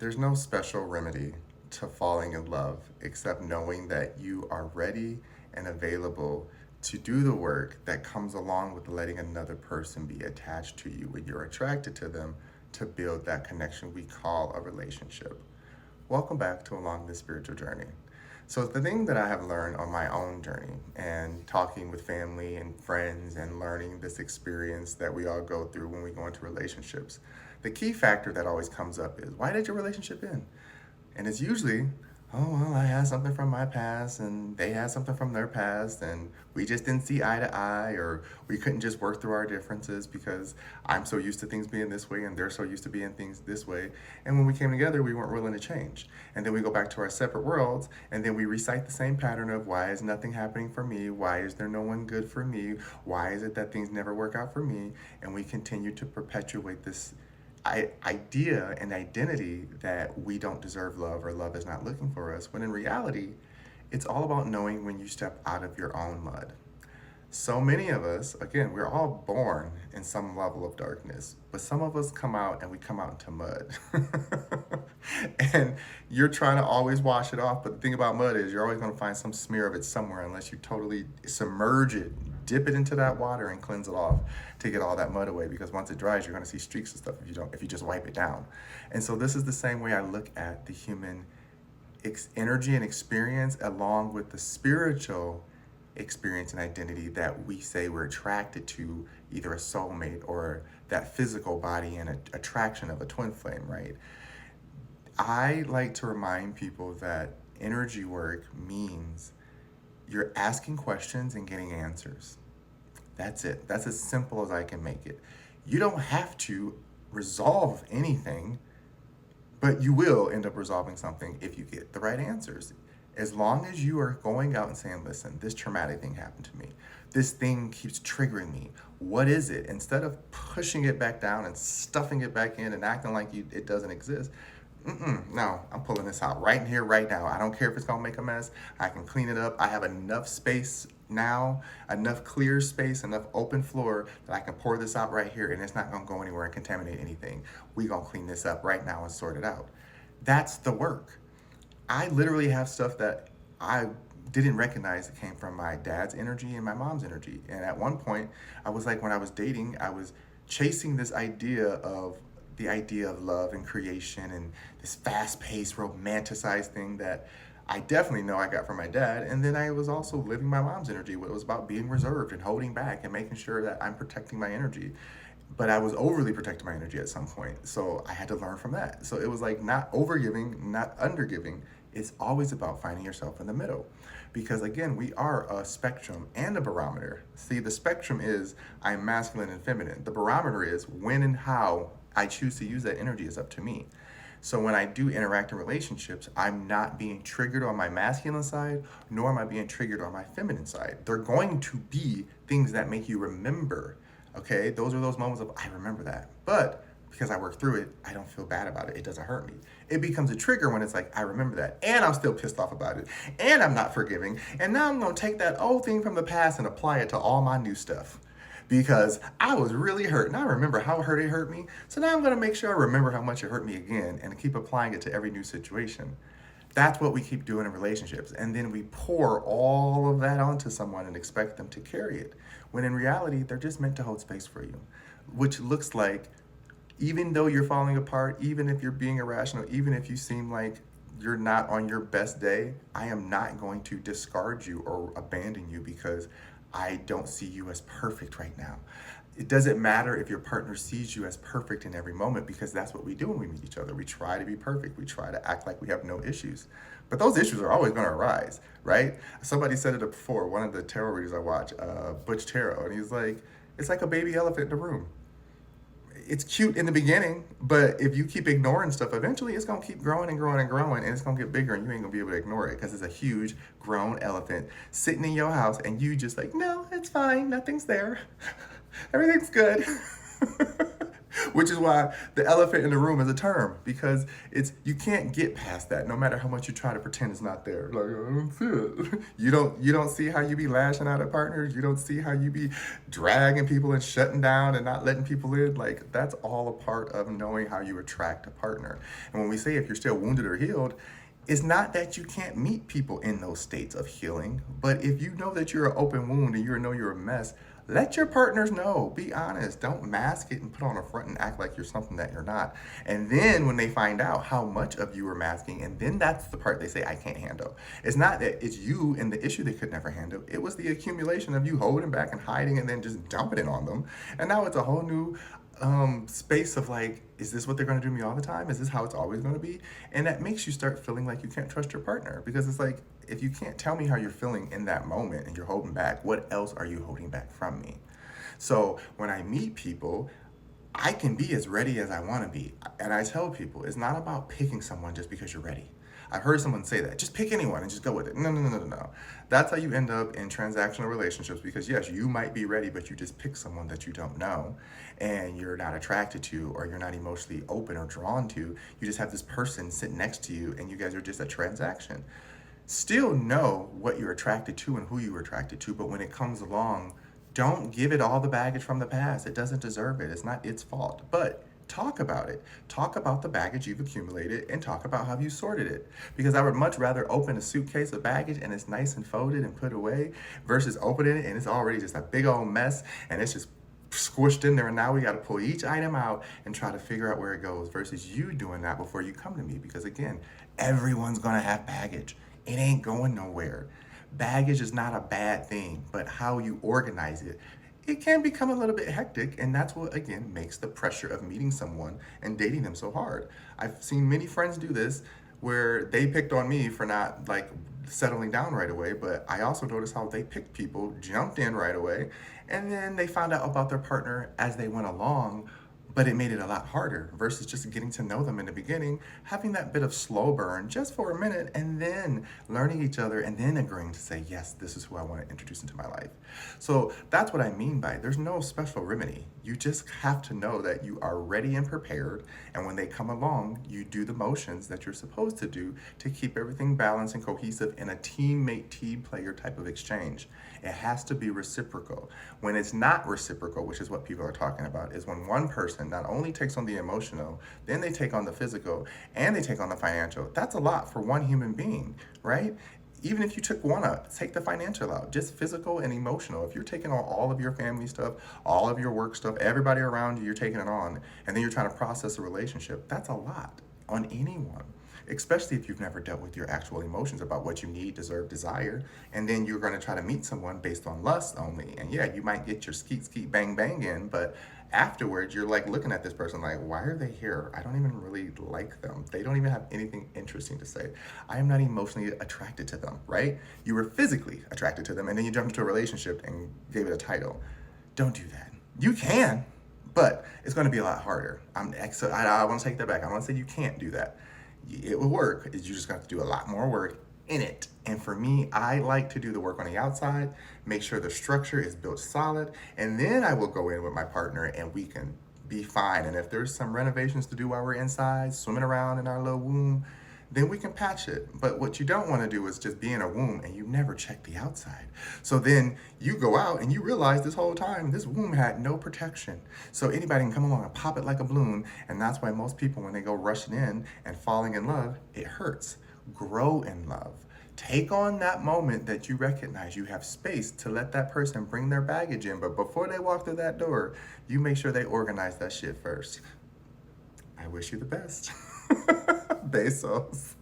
There's no special remedy to falling in love except knowing that you are ready and available to do the work that comes along with letting another person be attached to you when you're attracted to them to build that connection we call a relationship. Welcome back to Along the Spiritual Journey. So, the thing that I have learned on my own journey and talking with family and friends and learning this experience that we all go through when we go into relationships, the key factor that always comes up is, why did your relationship end? And it's usually, oh, well, I had something from my past and they had something from their past and we just didn't see eye to eye, or we couldn't just work through our differences because I'm so used to things being this way and they're so used to being things this way. And when we came together, we weren't willing to change. And then we go back to our separate worlds and then we recite the same pattern of, why is nothing happening for me? Why is there no one good for me? Why is it that things never work out for me? And we continue to perpetuate this idea and identity that we don't deserve love or love is not looking for us, when in reality, it's all about knowing when you step out of your own mud. So many of us, again, we're all born in some level of darkness, but some of us come out and we come out into mud. And you're trying to always wash it off, but the thing about mud is you're always going to find some smear of it somewhere unless you totally submerge it, dip it into that water and cleanse it off to get all that mud away, because once it dries, you're going to see streaks and stuff if you just wipe it down. And so this is the same way I look at the human energy and experience along with the spiritual experience and identity that we say we're attracted to, either a soulmate or that physical body and attraction of a twin flame, right? I like to remind people that energy work means you're asking questions and getting answers. That's it. That's as simple as I can make it. You don't have to resolve anything, but you will end up resolving something if you get the right answers. As long as you are going out and saying, listen, this traumatic thing happened to me. This thing keeps triggering me. What is it? Instead of pushing it back down and stuffing it back in and acting like it doesn't exist, no, I'm pulling this out right here, right now. I don't care if it's going to make a mess. I can clean it up. I have enough space now, enough clear space, enough open floor that I can pour this out right here and it's not going to go anywhere and contaminate anything. We're going to clean this up right now and sort it out. That's the work. I literally have stuff that I didn't recognize that came from my dad's energy and my mom's energy. And at one point, I was like, when I was dating, I was chasing this idea of love and creation and this fast-paced, romanticized thing that I definitely know I got from my dad. And then I was also living my mom's energy, where it was about being reserved and holding back and making sure that I'm protecting my energy. But I was overly protecting my energy at some point. So I had to learn from that. So it was like not overgiving, not undergiving. It's always about finding yourself in the middle. Because again, we are a spectrum and a barometer. See, the spectrum is I'm masculine and feminine. The barometer is when and how I choose to use that energy is up to me. So when I do interact in relationships, I'm not being triggered on my masculine side, nor am I being triggered on my feminine side. They're going to be things that make you remember. Okay, those are those moments of, I remember that. But because I worked through it, I don't feel bad about it. It doesn't hurt me. It becomes a trigger when it's like, I remember that. And I'm still pissed off about it. And I'm not forgiving. And now I'm going to take that old thing from the past and apply it to all my new stuff. Because I was really hurt. And I remember how hurt it hurt me. So now I'm going to make sure I remember how much it hurt me again and keep applying it to every new situation. That's what we keep doing in relationships. And then we pour all of that onto someone and expect them to carry it. When in reality, they're just meant to hold space for you. Which looks like, even though you're falling apart, even if you're being irrational, even if you seem like you're not on your best day, I am not going to discard you or abandon you because I don't see you as perfect right now. It doesn't matter if your partner sees you as perfect in every moment, because that's what we do when we meet each other. We try to be perfect. We try to act like we have no issues. But those issues are always going to arise, right? Somebody said it before, one of the tarot readers I watch, Butch Tarot, and he's like, it's like a baby elephant in the room. It's cute in the beginning, but if you keep ignoring stuff, eventually it's going to keep growing and growing and growing, and it's going to get bigger, and you ain't going to be able to ignore it because it's a huge grown elephant sitting in your house, and you just like, no, it's fine. Nothing's there. Everything's good. Which is why the elephant in the room is a term, because it's you can't get past that no matter how much you try to pretend it's not there. Like, I don't see it. You don't see how you be lashing out at partners. You don't see how you be dragging people and shutting down and not letting people in. Like, that's all a part of knowing how you attract a partner. And when we say if you're still wounded or healed, it's not that you can't meet people in those states of healing, but if you know that you're an open wound and you know you're a mess, let your partners know. Be honest. Don't mask it and put on a front and act like you're something that you're not. And then when they find out how much of you are masking, and then that's the part they say, I can't handle. It's not that it's you and the issue they could never handle. It was the accumulation of you holding back and hiding and then just dumping it on them. And now it's a whole new space of like, is this what they're going to do to me all the time? Is this how it's always going to be? And that makes you start feeling like you can't trust your partner, because it's like, if you can't tell me how you're feeling in that moment and you're holding back, what else are you holding back from me? So when I meet people, I can be as ready as I want to be. And I tell people, it's not about picking someone just because you're ready. I've heard someone say that. Just pick anyone and just go with it. No, no, no, no, no. That's how you end up in transactional relationships, because yes, you might be ready, but you just pick someone that you don't know and you're not attracted to, or you're not emotionally open or drawn to. You just have this person sitting next to you and you guys are just a transaction. Still know what you're attracted to and who you're attracted to, but when it comes along, don't give it all the baggage from the past. It doesn't deserve it. It's not its fault. But talk about it. Talk about the baggage you've accumulated and talk about how you sorted it. Because I would much rather open a suitcase of baggage and it's nice and folded and put away versus opening it and it's already just a big old mess and it's just squished in there, and now we got to pull each item out and try to figure out where it goes, versus you doing that before you come to me. Because again, everyone's going to have baggage. It ain't going nowhere. Baggage is not a bad thing, but how you organize it, it can become a little bit hectic, and that's what again makes the pressure of meeting someone and dating them so hard. I've seen many friends do this where they picked on me for not like settling down right away, but I also noticed how they picked people, jumped in right away, and then they found out about their partner as they went along, but it made it a lot harder versus just getting to know them in the beginning, having that bit of slow burn just for a minute, and then learning each other, and then agreeing to say, yes, this is who I want to introduce into my life. So that's what I mean by there's no special remedy. You just have to know that you are ready and prepared, and when they come along, you do the motions that you're supposed to do to keep everything balanced and cohesive in a teammate, team player type of exchange. It has to be reciprocal. When it's not reciprocal, which is what people are talking about, is when one person not only takes on the emotional, then they take on the physical, and they take on the financial. That's a lot for one human being, right? Even if you took one out, take the financial out, just physical and emotional. If you're taking on all of your family stuff, all of your work stuff, everybody around you, you're taking it on, and then you're trying to process a relationship, that's a lot on anyone, especially if you've never dealt with your actual emotions about what you need, deserve, desire, and then you're going to try to meet someone based on lust only. And yeah, you might get your skeet, skeet, bang, bang in, but afterwards you're like looking at this person like, why are they here? I don't even really like them. They don't even have anything interesting to say. I am not emotionally attracted to them, right? You were physically attracted to them, and then you jumped into a relationship and gave it a title. Don't do that. You can, but it's going to be a lot harder. I want to take that back. I want to say you can't do that. It will work. You just got to do a lot more work in it. And for me, I like to do the work on the outside, make sure the structure is built solid, and then I will go in with my partner and we can be fine. And if there's some renovations to do while we're inside, swimming around in our little womb, then we can patch it. But what you don't want to do is just be in a womb and you never check the outside. So then you go out and you realize this whole time this womb had no protection. So anybody can come along and pop it like a balloon. And that's why most people, when they go rushing in and falling in love, it hurts. Grow in love. Take on that moment that you recognize you have space to let that person bring their baggage in. But before they walk through that door, you make sure they organize that shit first. I wish you the best. Besos.